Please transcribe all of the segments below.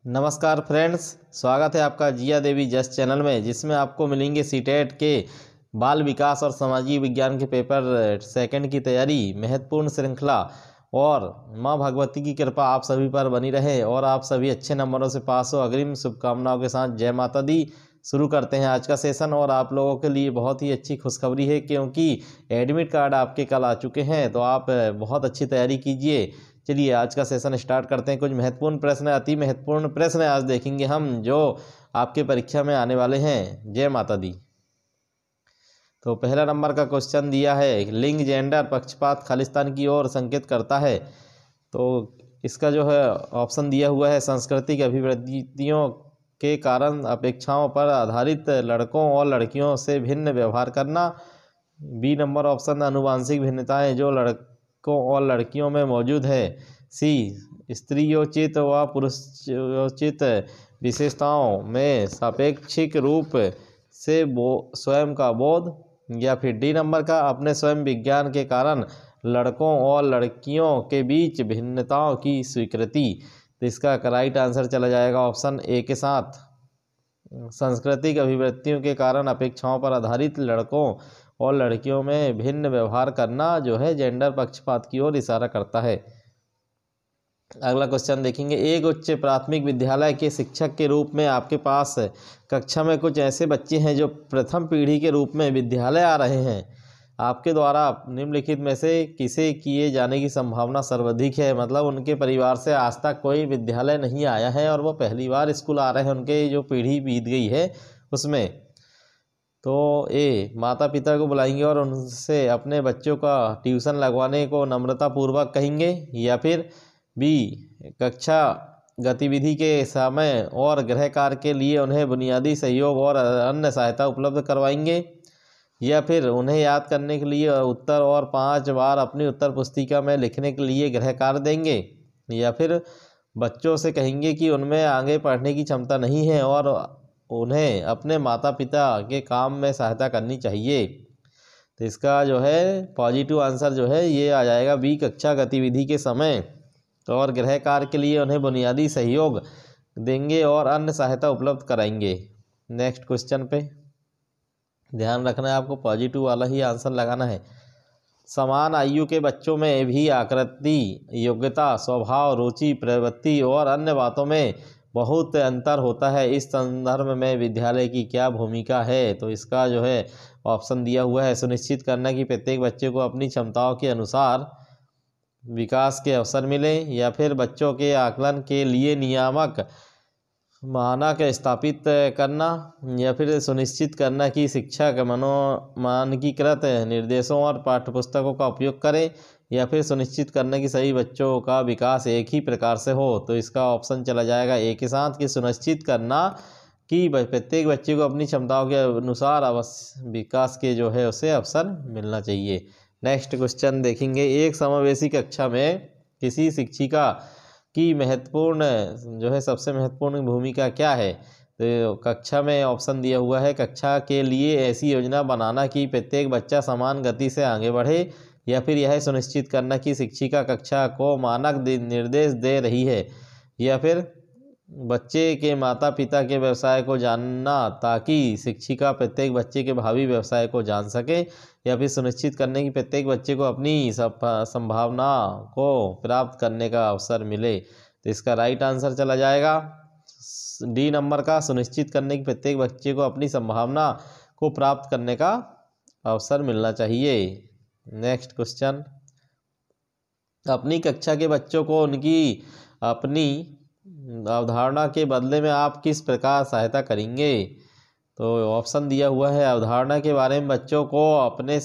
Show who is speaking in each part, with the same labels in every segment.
Speaker 1: नमस्कार फ्रेंड्स, स्वागत है आपका जिया देवी जस्ट चैनल में, जिसमें आपको मिलेंगे सीटेट के बाल विकास और सामाजिक विज्ञान के पेपर सेकंड की तैयारी, महत्वपूर्ण श्रृंखला। और माँ भगवती की कृपा आप सभी पर बनी रहे और आप सभी अच्छे नंबरों से पास हो। अग्रिम शुभकामनाओं के साथ जय माता दी। शुरू करते हैं आज का सेशन। और आप लोगों के लिए बहुत ही अच्छी खुशखबरी है, क्योंकि एडमिट कार्ड आपके कल आ चुके हैं, तो आप बहुत अच्छी तैयारी कीजिए। चलिए आज का सेशन स्टार्ट करते हैं। कुछ महत्वपूर्ण प्रश्न, अति महत्वपूर्ण प्रश्न आज देखेंगे हम, जो आपके परीक्षा में आने वाले हैं। जय माता दी। तो पहला नंबर का क्वेश्चन दिया है, लिंग जेंडर पक्षपात खालिस्तान की ओर संकेत करता है। तो इसका जो है ऑप्शन दिया हुआ है, सांस्कृतिक अभिवृत्तियों के कारण अपेक्षाओं पर आधारित लड़कों और लड़कियों से भिन्न व्यवहार करना। बी नंबर ऑप्शन, आनुवांशिक भिन्नताएं जो लड़कों और लड़कियों में मौजूद है। सी, स्त्रियोचित व पुरुषोचित विशेषताओं में सापेक्षिक रूप से स्वयं का बोध। या फिर डी नंबर का, अपने स्वयं विज्ञान के कारण लड़कों और लड़कियों के बीच भिन्नताओं की स्वीकृति। तो इसका राइट आंसर चला जाएगा ऑप्शन ए के साथ, सांस्कृतिक अभिवृत्तियों के कारण अपेक्षाओं पर आधारित लड़कों और लड़कियों में भिन्न व्यवहार करना जो है जेंडर पक्षपात की ओर इशारा करता है। अगला क्वेश्चन देखेंगे, एक उच्च प्राथमिक विद्यालय के शिक्षक के रूप में आपके पास कक्षा में कुछ ऐसे बच्चे हैं जो प्रथम पीढ़ी के रूप में विद्यालय आ रहे हैं। आपके द्वारा निम्नलिखित में से किसे किए जाने की संभावना सर्वाधिक है। मतलब उनके परिवार से आज तक कोई विद्यालय नहीं आया है और वो पहली बार स्कूल आ रहे हैं, उनके जो पीढ़ी बीत गई है उसमें। तो ए, माता पिता को बुलाएंगे और उनसे अपने बच्चों का ट्यूशन लगवाने को नम्रतापूर्वक कहेंगे। या फिर बी, कक्षा गतिविधि के समय और गृह कार्य के लिए उन्हें बुनियादी सहयोग और अन्य सहायता उपलब्ध करवाएंगे। या फिर उन्हें याद करने के लिए उत्तर और 5 बार अपनी उत्तर पुस्तिका में लिखने के लिए गृह कार्य देंगे। या फिर बच्चों से कहेंगे कि उनमें आगे पढ़ने की क्षमता नहीं है और उन्हें अपने माता पिता के काम में सहायता करनी चाहिए। तो इसका जो है पॉजिटिव आंसर जो है ये आ जाएगा बी, कक्षा गतिविधि के समय और गृह कार्य के लिए उन्हें बुनियादी सहयोग देंगे और अन्य सहायता उपलब्ध कराएंगे। नेक्स्ट क्वेश्चन पे ध्यान रखना है, आपको पॉजिटिव वाला ही आंसर लगाना है। समान आयु के बच्चों में भी आकृति, योग्यता, स्वभाव, रुचि, प्रवृत्ति और अन्य बातों में बहुत अंतर होता है। इस संदर्भ में विद्यालय की क्या भूमिका है। तो इसका जो है ऑप्शन दिया हुआ है, सुनिश्चित करना कि प्रत्येक बच्चे को अपनी क्षमताओं के अनुसार विकास के अवसर मिले। या फिर बच्चों के आकलन के लिए नियामक मानक स्थापित करना। या फिर सुनिश्चित करना कि शिक्षक मानकीकृत निर्देशों और पाठ्यपुस्तकों का उपयोग करें। या फिर सुनिश्चित करना कि सभी बच्चों का विकास एक ही प्रकार से हो। तो इसका ऑप्शन चला जाएगा ए के साथ, कि सुनिश्चित करना कि प्रत्येक बच्चे को अपनी क्षमताओं के अनुसार अवश्य विकास के जो है उसे अवसर मिलना चाहिए। नेक्स्ट क्वेश्चन देखेंगे, एक समावेशी कक्षा में किसी शिक्षिका की महत्वपूर्ण जो है सबसे महत्वपूर्ण भूमिका क्या है। तो कक्षा में ऑप्शन दिया हुआ है, कक्षा के लिए ऐसी योजना बनाना कि प्रत्येक बच्चा समान गति से आगे बढ़े। या फिर यह सुनिश्चित करना कि शिक्षिका कक्षा को मानक निर्देश दे रही है। या फिर बच्चे के माता पिता के व्यवसाय को जानना ताकि शिक्षिका प्रत्येक बच्चे के भावी व्यवसाय को जान सके। या फिर सुनिश्चित करने की प्रत्येक बच्चे को अपनी संभावना को प्राप्त करने का अवसर मिले। तो इसका राइट आंसर चला जाएगा डी नंबर का, सुनिश्चित करने की प्रत्येक बच्चे को अपनी संभावना को प्राप्त करने का अवसर मिलना चाहिए। नेक्स्ट क्वेश्चन, अपनी कक्षा के बच्चों को उनकी अपनी अवधारणा के बदले में आप किस प्रकार सहायता करेंगे। तो ऑप्शन दिया हुआ है, अवधारणा के बारे में बच्चों को अपनी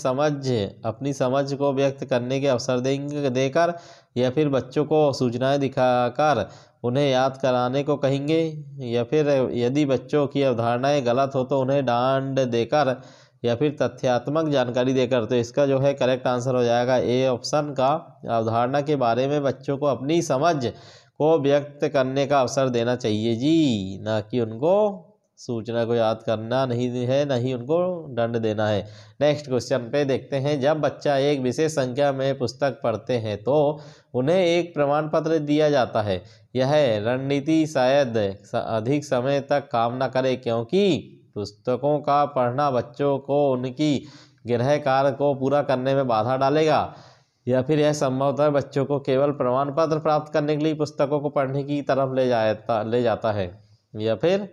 Speaker 1: समझ को व्यक्त करने के अवसर देकर। या फिर बच्चों को सूचनाएं दिखाकर उन्हें याद कराने को कहेंगे। या फिर यदि बच्चों की अवधारणाएं गलत हो तो उन्हें डांट देकर या फिर तथ्यात्मक जानकारी देकर। तो इसका जो है करेक्ट आंसर हो जाएगा ए ऑप्शन का, अवधारणा के बारे में बच्चों को अपनी समझ को व्यक्त करने का अवसर देना चाहिए जी, ना कि उनको सूचना को याद करना नहीं है, न ही उनको दंड देना है। नेक्स्ट क्वेश्चन पे देखते हैं, जब बच्चा एक विशेष संख्या में पुस्तक पढ़ते हैं तो उन्हें एक प्रमाण पत्र दिया जाता है। यह रणनीति शायद अधिक समय तक काम न करे, क्योंकि पुस्तकों का पढ़ना बच्चों को उनकी गृह कार्य को पूरा करने में बाधा डालेगा, या फिर यह संभवतः बच्चों को केवल प्रमाण पत्र प्राप्त करने के लिए पुस्तकों को पढ़ने की तरफ ले जाता है। या फिर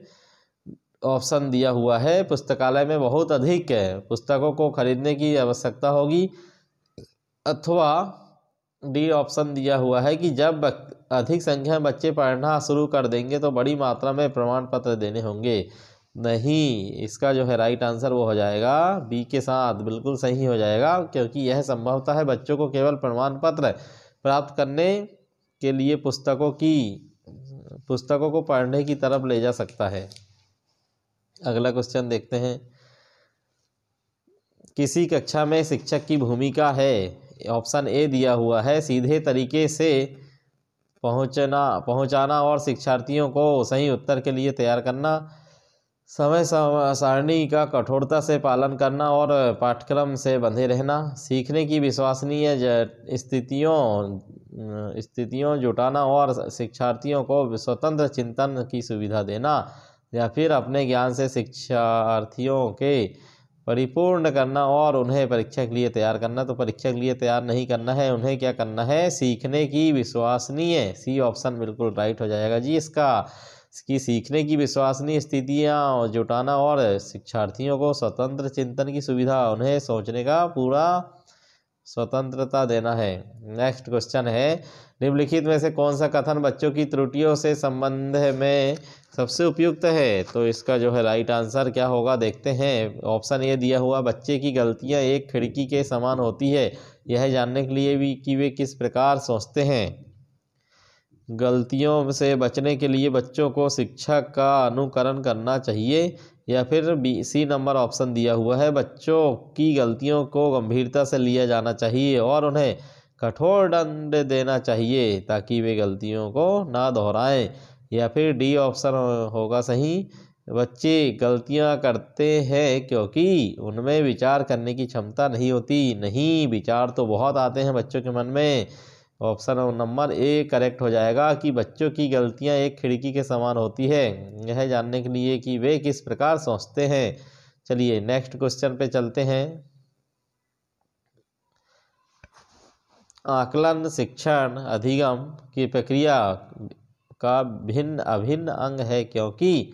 Speaker 1: ऑप्शन दिया हुआ है, पुस्तकालय में बहुत अधिक पुस्तकों को खरीदने की आवश्यकता होगी, अथवा डी ऑप्शन दिया हुआ है कि जब अधिक संख्या में बच्चे पढ़ना शुरू कर देंगे तो बड़ी मात्रा में प्रमाण पत्र देने होंगे। नहीं, इसका जो है राइट आंसर वो हो जाएगा बी के साथ, बिल्कुल सही हो जाएगा, क्योंकि यह संभवतः है बच्चों को केवल प्रमाण पत्र प्राप्त करने के लिए पुस्तकों को पढ़ने की तरफ ले जा सकता है। अगला क्वेश्चन देखते हैं, किसी कक्षा में शिक्षक की भूमिका है। ऑप्शन ए दिया हुआ है, सीधे तरीके से पहुंचाना और शिक्षार्थियों को सही उत्तर के लिए तैयार करना, समय सारणी का कठोरता से पालन करना और पाठ्यक्रम से बंधे रहना, सीखने की विश्वसनीय स्थितियों जुटाना और शिक्षार्थियों को स्वतंत्र चिंतन की सुविधा देना, या फिर अपने ज्ञान से शिक्षार्थियों के परिपूर्ण करना और उन्हें परीक्षा के लिए तैयार करना। तो परीक्षा के लिए तैयार नहीं करना है, उन्हें क्या करना है, सीखने की विश्वसनीय, सी ऑप्शन बिल्कुल राइट हो जाएगा जी इसका, कि सीखने की विश्वसनीय स्थितियाँ जुटाना और शिक्षार्थियों को स्वतंत्र चिंतन की सुविधा, उन्हें सोचने का पूरा स्वतंत्रता देना है। नेक्स्ट क्वेश्चन है, निम्नलिखित में से कौन सा कथन बच्चों की त्रुटियों से संबंध में सबसे उपयुक्त है। तो इसका जो है राइट आंसर क्या होगा देखते हैं। ऑप्शन ए दिया हुआ, बच्चे की गलतियां एक खिड़की के समान होती है, यह जानने के लिए भी कि वे किस प्रकार सोचते हैं। गलतियों से बचने के लिए बच्चों को शिक्षक का अनुकरण करना चाहिए। या फिर बी सी नंबर ऑप्शन दिया हुआ है, बच्चों की गलतियों को गंभीरता से लिया जाना चाहिए और उन्हें कठोर दंड देना चाहिए ताकि वे गलतियों को ना दोहराएं। या फिर डी ऑप्शन होगा सही, बच्चे गलतियां करते हैं क्योंकि उनमें विचार करने की क्षमता नहीं होती। नहीं, विचार तो बहुत आते हैं बच्चों के मन में। ऑप्शन नंबर ए करेक्ट हो जाएगा कि बच्चों की गलतियां एक खिड़की के समान होती है, यह जानने के लिए कि वे किस प्रकार सोचते हैं। चलिए नेक्स्ट क्वेश्चन पे चलते हैं। आकलन शिक्षण अधिगम की प्रक्रिया का भिन्न अभिन्न अंग है, क्योंकि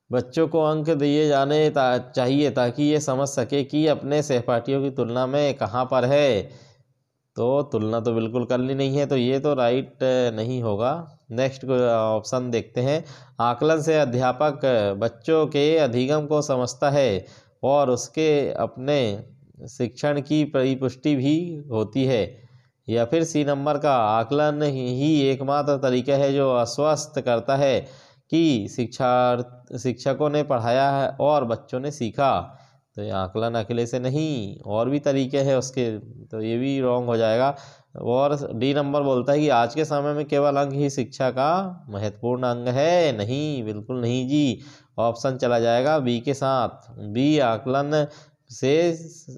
Speaker 1: बच्चों को अंक दिए जाने चाहिए ताकि ये समझ सके कि अपने सहपाठियों की तुलना में कहाँ पर है। तो तुलना तो बिल्कुल करनी नहीं है, तो ये तो राइट नहीं होगा। नेक्स्ट ऑप्शन देखते हैं, आकलन से अध्यापक बच्चों के अधिगम को समझता है और उसके अपने शिक्षण की परिपुष्टि भी होती है। या फिर सी नंबर का, आकलन ही एकमात्र तरीका है जो आश्वस्त करता है कि शिक्षकों ने पढ़ाया है और बच्चों ने सीखा। तो ये आकलन अकेले से नहीं, और भी तरीके हैं उसके, तो ये भी रॉन्ग हो जाएगा। और डी नंबर बोलता है कि आज के समय में केवल अंक ही शिक्षा का महत्वपूर्ण अंग है। नहीं, बिल्कुल नहीं जी, ऑप्शन चला जाएगा बी के साथ। बी, आकलन से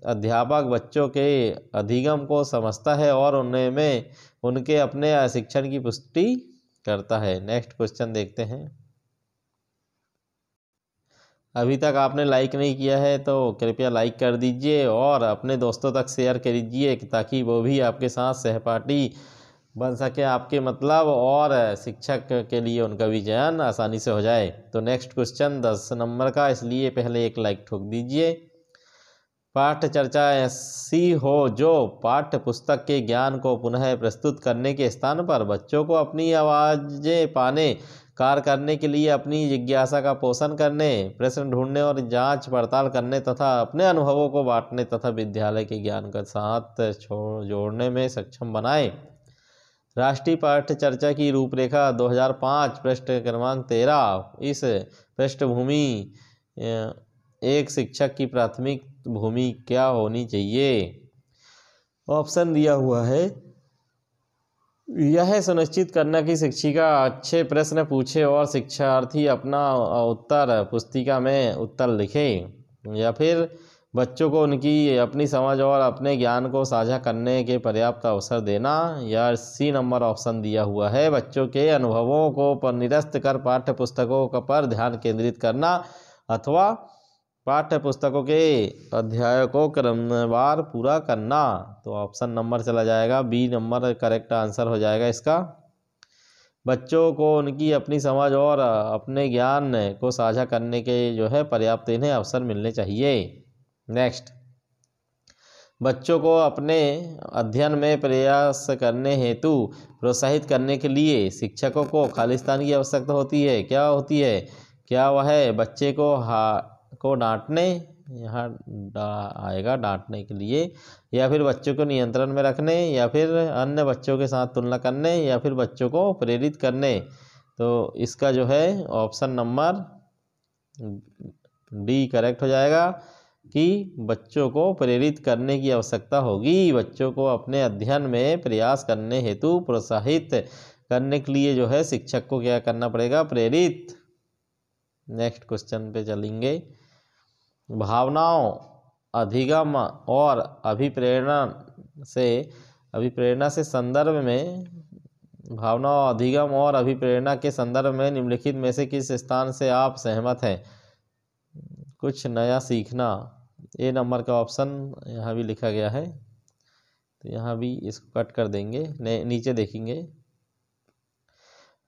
Speaker 1: अध्यापक बच्चों के अधिगम को समझता है और उनमें उनके अपने शिक्षण की पुष्टि करता है। नेक्स्ट क्वेश्चन देखते हैं। अभी तक आपने लाइक नहीं किया है तो कृपया लाइक कर दीजिए और अपने दोस्तों तक शेयर कर दीजिए ताकि वो भी आपके साथ सहपाठी बन सके आपके मतलब, और शिक्षक के लिए उनका भी चयन आसानी से हो जाए। तो नेक्स्ट क्वेश्चन 10 नंबर का, इसलिए पहले एक लाइक ठोक दीजिए। पाठ्य चर्चा ऐसी हो जो पाठ्य पुस्तक के ज्ञान को पुनः प्रस्तुत करने के स्थान पर बच्चों को अपनी आवाज़ें पाने, कार्य करने के लिए अपनी जिज्ञासा का पोषण करने, प्रश्न ढूंढने और जांच पड़ताल करने तथा अपने अनुभवों को बांटने तथा विद्यालय के ज्ञान के साथ जोड़ने में सक्षम बनाए। राष्ट्रीय पाठ्य चर्चा की रूपरेखा 2005 पृष्ठ क्रमांक 13। इस पृष्ठभूमि एक शिक्षक की प्राथमिक भूमि क्या होनी चाहिए। ऑप्शन दिया हुआ है, यह सुनिश्चित करना कि शिक्षिका अच्छे प्रश्न पूछे और शिक्षार्थी अपना उत्तर पुस्तिका में उत्तर लिखे, या फिर बच्चों को उनकी अपनी समझ और अपने ज्ञान को साझा करने के पर्याप्त अवसर देना, या सी नंबर ऑप्शन दिया हुआ है बच्चों के अनुभवों को पर निरस्त कर पाठ्य पुस्तकों पर ध्यान केंद्रित करना, अथवा पाठ्य पुस्तकों के अध्यायों को क्रमवार पूरा करना। तो ऑप्शन नंबर चला जाएगा बी नंबर करेक्ट आंसर हो जाएगा इसका। बच्चों को उनकी अपनी समझ और अपने ज्ञान को साझा करने के जो है पर्याप्त इन्हें अवसर मिलने चाहिए। नेक्स्ट, बच्चों को अपने अध्ययन में प्रयास करने हेतु प्रोत्साहित करने के लिए शिक्षकों को खालिस्तान की आवश्यकता होती है। क्या होती है? क्या वह बच्चे को डांटने, यहाँ आएगा डांटने के लिए, या फिर बच्चों को नियंत्रण में रखने, या फिर अन्य बच्चों के साथ तुलना करने, या फिर बच्चों को प्रेरित करने। तो इसका जो है ऑप्शन नंबर डी करेक्ट हो जाएगा कि बच्चों को प्रेरित करने की आवश्यकता होगी। बच्चों को अपने अध्ययन में प्रयास करने हेतु प्रोत्साहित करने के लिए जो है शिक्षक को क्या करना पड़ेगा? प्रेरित। नेक्स्ट क्वेश्चन पे चलेंगे। भावनाओं, अधिगम और अभिप्रेरणा से संदर्भ में, भावनाओं, अधिगम और अभिप्रेरणा के संदर्भ में निम्नलिखित में से किस स्थान से आप सहमत हैं? कुछ नया सीखना, ए नंबर का ऑप्शन यहाँ भी लिखा गया है, तो यहाँ भी इसको कट कर देंगे। नीचे देखेंगे,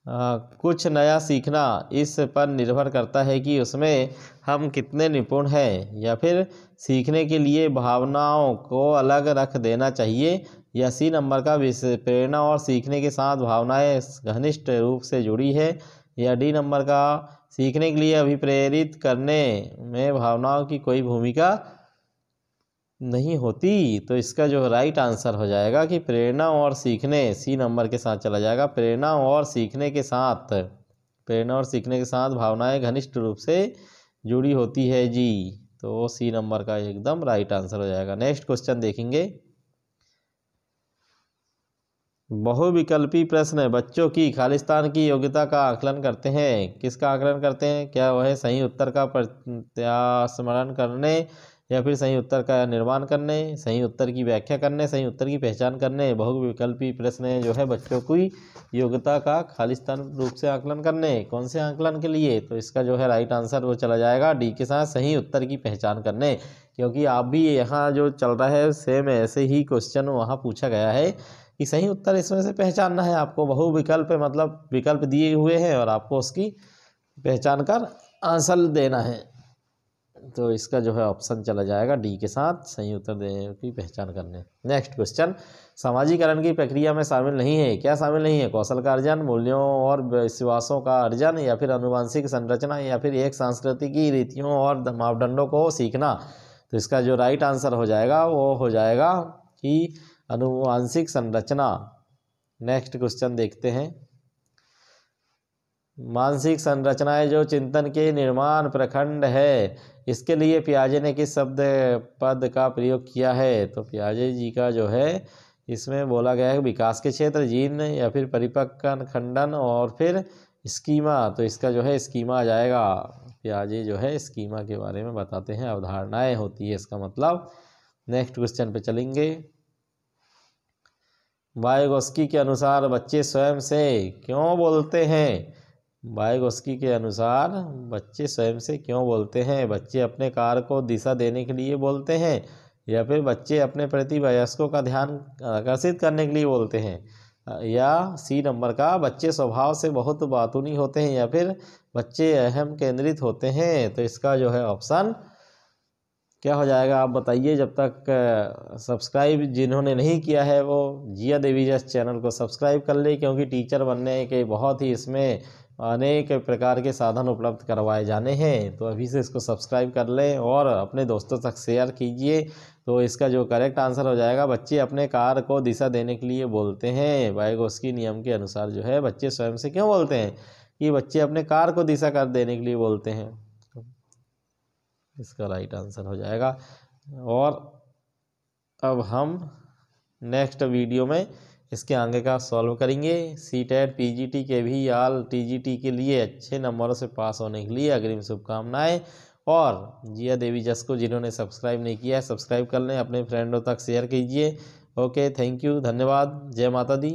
Speaker 1: कुछ नया सीखना इस पर निर्भर करता है कि उसमें हम कितने निपुण हैं, या फिर सीखने के लिए भावनाओं को अलग रख देना चाहिए, या सी नंबर का प्रेरणा और सीखने के साथ भावनाएं घनिष्ठ रूप से जुड़ी है, या डी नंबर का सीखने के लिए अभिप्रेरित करने में भावनाओं की कोई भूमिका नहीं होती। तो इसका जो राइट आंसर हो जाएगा कि प्रेरणा और सीखने, सी नंबर के साथ चला जाएगा। प्रेरणा और सीखने के साथ भावनाएं घनिष्ठ रूप से जुड़ी होती है जी। तो सी नंबर का एकदम राइट आंसर हो जाएगा। नेक्स्ट क्वेश्चन देखेंगे। बहुविकल्पी प्रश्न बच्चों की खालिस्तान की योग्यता का आकलन करते हैं। किसका आकलन करते हैं? क्या वह सही उत्तर का प्रत्यास्मरण करने, या फिर सही उत्तर का निर्माण करने, सही उत्तर की व्याख्या करने, सही उत्तर की पहचान करने। बहुविकल्पी प्रश्न जो है बच्चों की योग्यता का खालिस्तान रूप से आकलन करने। कौन से आकलन के लिए? तो इसका जो है राइट आंसर वो चला जाएगा डी के साथ, सही उत्तर की पहचान करने। क्योंकि आप भी यहाँ जो चल रहा है सेम ऐसे ही क्वेश्चन वहाँ पूछा गया है कि सही उत्तर इसमें से पहचानना है आपको। बहुविकल्प मतलब विकल्प दिए हुए हैं और आपको उसकी पहचान कर आंसर देना है। तो इसका जो है ऑप्शन चला जाएगा डी के साथ, सही उत्तर देने की पहचान करने। नेक्स्ट क्वेश्चन, सामाजिकरण की प्रक्रिया में शामिल नहीं है। क्या शामिल नहीं है? कौशल का अर्जन, मूल्यों और विश्वासों का अर्जन, या फिर आनुवंशिक संरचना, या फिर एक सांस्कृतिक रीतियों और मापदंडों को सीखना। तो इसका जो राइट आंसर हो जाएगा वो हो जाएगा कि आनुवंशिक संरचना। नेक्स्ट क्वेश्चन देखते हैं। मानसिक संरचनाएं जो चिंतन के निर्माण प्रखंड है, इसके लिए पियाजे ने किस पद का प्रयोग किया है? तो पियाजे जी का जो है इसमें बोला गया है विकास के क्षेत्र, जीन, या फिर परिपक्व खंडन, और फिर स्कीमा। तो इसका जो है स्कीमा आ जाएगा। पियाजे जो है स्कीमा के बारे में बताते हैं, अवधारणाएं होती है इसका मतलब। नेक्स्ट क्वेश्चन पे चलेंगे। वाइगोस्की के अनुसार बच्चे स्वयं से क्यों बोलते हैं? वाइगोस्की के अनुसार बच्चे स्वयं से क्यों बोलते हैं? बच्चे अपने कार्य को दिशा देने के लिए बोलते हैं, या फिर बच्चे अपने प्रति वयस्कों का ध्यान आकर्षित करने के लिए बोलते हैं, या सी नंबर का बच्चे स्वभाव से बहुत बातूनी होते हैं, या फिर बच्चे अहम केंद्रित होते हैं। तो इसका जो है ऑप्शन क्या हो जाएगा आप बताइए। जब तक सब्सक्राइब जिन्होंने नहीं किया है वो जिया देवी जस चैनल को सब्सक्राइब कर ले, क्योंकि टीचर बनने के बहुत ही इसमें अनेक प्रकार के साधन उपलब्ध करवाए जाने हैं। तो अभी से इसको सब्सक्राइब कर लें और अपने दोस्तों तक शेयर कीजिए। तो इसका जो करेक्ट आंसर हो जाएगा, बच्चे अपने कार्य को दिशा देने के लिए बोलते हैं। वाइगोस्की नियम के अनुसार जो है बच्चे स्वयं से क्यों बोलते हैं? कि बच्चे अपने कार्य को दिशा कर देने के लिए बोलते हैं। इसका राइट आंसर हो जाएगा। और अब हम नेक्स्ट वीडियो में इसके आगे का सॉल्व करेंगे। सीटेट पीजीटी के भी ऑल टीजीटी के लिए अच्छे नंबरों से पास होने के लिए अग्रिम शुभकामनाएं। और जिया देवी जस को जिन्होंने सब्सक्राइब नहीं किया है सब्सक्राइब कर लें, अपने फ्रेंडों तक शेयर कीजिए। ओके, थैंक यू, धन्यवाद, जय माता दी।